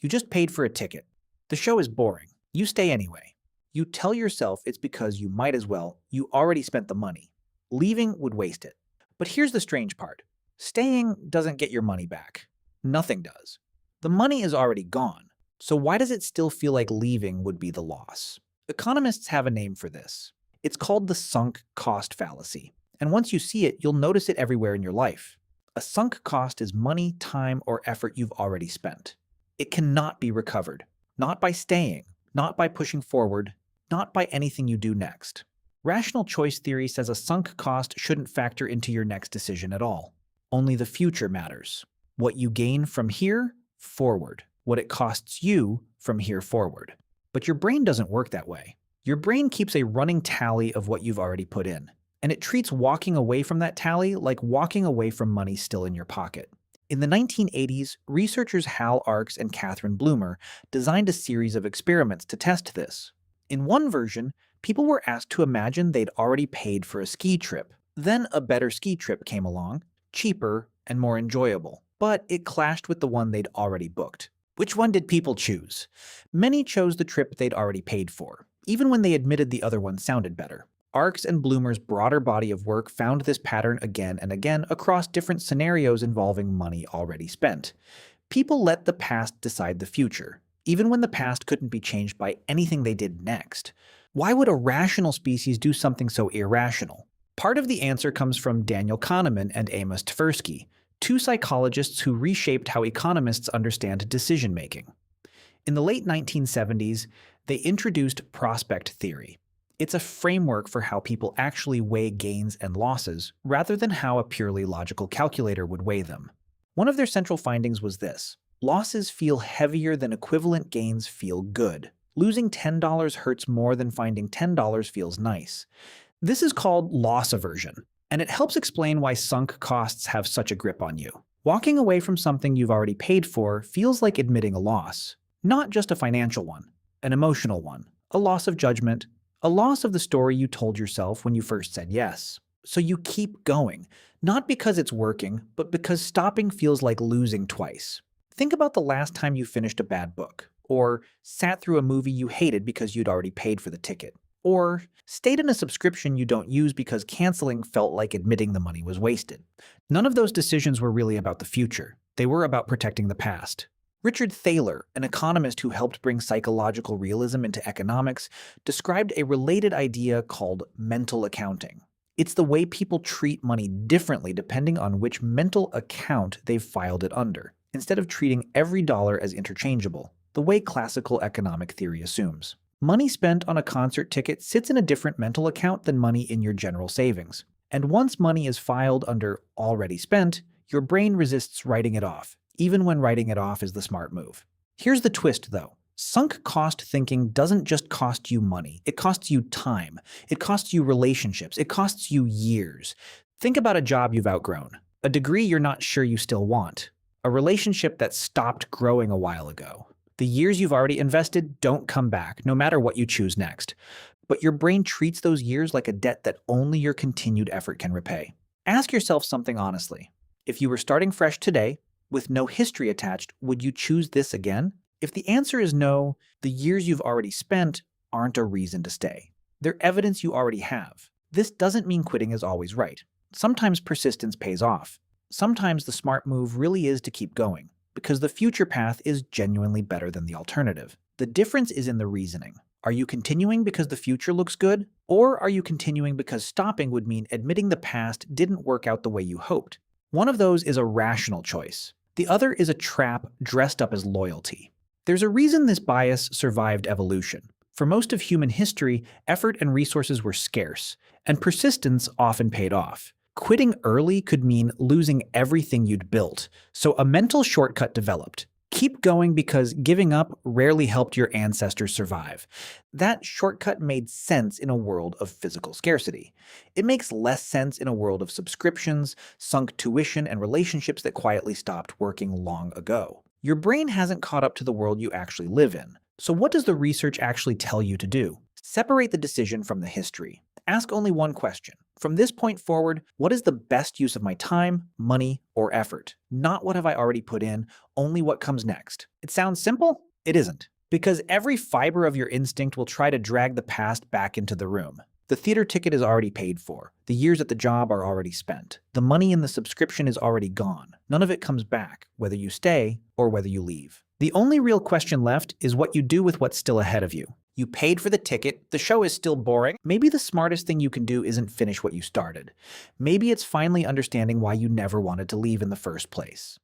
You just paid for a ticket. The show is boring. You stay anyway. You tell yourself it's because you might as well. You already spent the money. Leaving would waste it. But here's the strange part. Staying doesn't get your money back. Nothing does. The money is already gone. So why does it still feel like leaving would be the loss? Economists have a name for this. It's called the sunk cost fallacy. And once you see it, you'll notice it everywhere in your life. A sunk cost is money, time, or effort you've already spent. It cannot be recovered. Not by staying, not by pushing forward, not by anything you do next. Rational choice theory says a sunk cost shouldn't factor into your next decision at all. Only the future matters. What you gain from here forward. What it costs you from here forward. But your brain doesn't work that way. Your brain keeps a running tally of what you've already put in. And it treats walking away from that tally like walking away from money still in your pocket. In the 1980s, researchers Arkes and Blumer designed a series of experiments to test this. In one version, people were asked to imagine they'd already paid for a ski trip. Then a better ski trip came along, cheaper and more enjoyable. But it clashed with the one they'd already booked. Which one did people choose? Many chose the trip they'd already paid for, even when they admitted the other one sounded better. Arkes and Blumer's broader body of work found this pattern again and again across different scenarios involving money already spent. People let the past decide the future, even when the past couldn't be changed by anything they did next. Why would a rational species do something so irrational? Part of the answer comes from Daniel Kahneman and Amos Tversky, two psychologists who reshaped how economists understand decision-making. In the late 1970s, they introduced prospect theory. It's a framework for how people actually weigh gains and losses, rather than how a purely logical calculator would weigh them. One of their central findings was this: losses feel heavier than equivalent gains feel good. Losing $10 hurts more than finding $10 feels nice. This is called loss aversion, and it helps explain why sunk costs have such a grip on you. Walking away from something you've already paid for feels like admitting a loss. Not just a financial one, an emotional one, a loss of judgment, a loss of the story you told yourself when you first said yes. So you keep going, not because it's working, but because stopping feels like losing twice. Think about the last time you finished a bad book, or sat through a movie you hated because you'd already paid for the ticket, or stayed in a subscription you don't use because canceling felt like admitting the money was wasted. None of those decisions were really about the future. They were about protecting the past. Richard Thaler, an economist who helped bring psychological realism into economics, described a related idea called mental accounting. It's the way people treat money differently depending on which mental account they've filed it under, instead of treating every dollar as interchangeable, the way classical economic theory assumes. Money spent on a concert ticket sits in a different mental account than money in your general savings. And once money is filed under already spent, your brain resists writing it off, even when writing it off is the smart move. Here's the twist, though. Sunk cost thinking doesn't just cost you money. It costs you time. It costs you relationships. It costs you years. Think about a job you've outgrown, a degree you're not sure you still want, a relationship that stopped growing a while ago. The years you've already invested don't come back, no matter what you choose next. But your brain treats those years like a debt that only your continued effort can repay. Ask yourself something honestly. If you were starting fresh today, with no history attached, would you choose this again? If the answer is no, the years you've already spent aren't a reason to stay. They're evidence you already have. This doesn't mean quitting is always right. Sometimes persistence pays off. Sometimes the smart move really is to keep going, because the future path is genuinely better than the alternative. The difference is in the reasoning. Are you continuing because the future looks good? Or are you continuing because stopping would mean admitting the past didn't work out the way you hoped? One of those is a rational choice. The other is a trap dressed up as loyalty. There's a reason this bias survived evolution. For most of human history, effort and resources were scarce, and persistence often paid off. Quitting early could mean losing everything you'd built, so a mental shortcut developed. Keep going because giving up rarely helped your ancestors survive. That shortcut made sense in a world of physical scarcity. It makes less sense in a world of subscriptions, sunk tuition, and relationships that quietly stopped working long ago. Your brain hasn't caught up to the world you actually live in. So what does the research actually tell you to do? Separate the decision from the history. Ask only one question. From this point forward, what is the best use of my time, money, or effort? Not what have I already put in, only what comes next. It sounds simple? It isn't. Because every fiber of your instinct will try to drag the past back into the room. The theater ticket is already paid for. The years at the job are already spent. The money in the subscription is already gone. None of it comes back, whether you stay or whether you leave. The only real question left is what you do with what's still ahead of you. You paid for the ticket, the show is still boring. Maybe the smartest thing you can do isn't finish what you started. Maybe it's finally understanding why you never wanted to leave in the first place.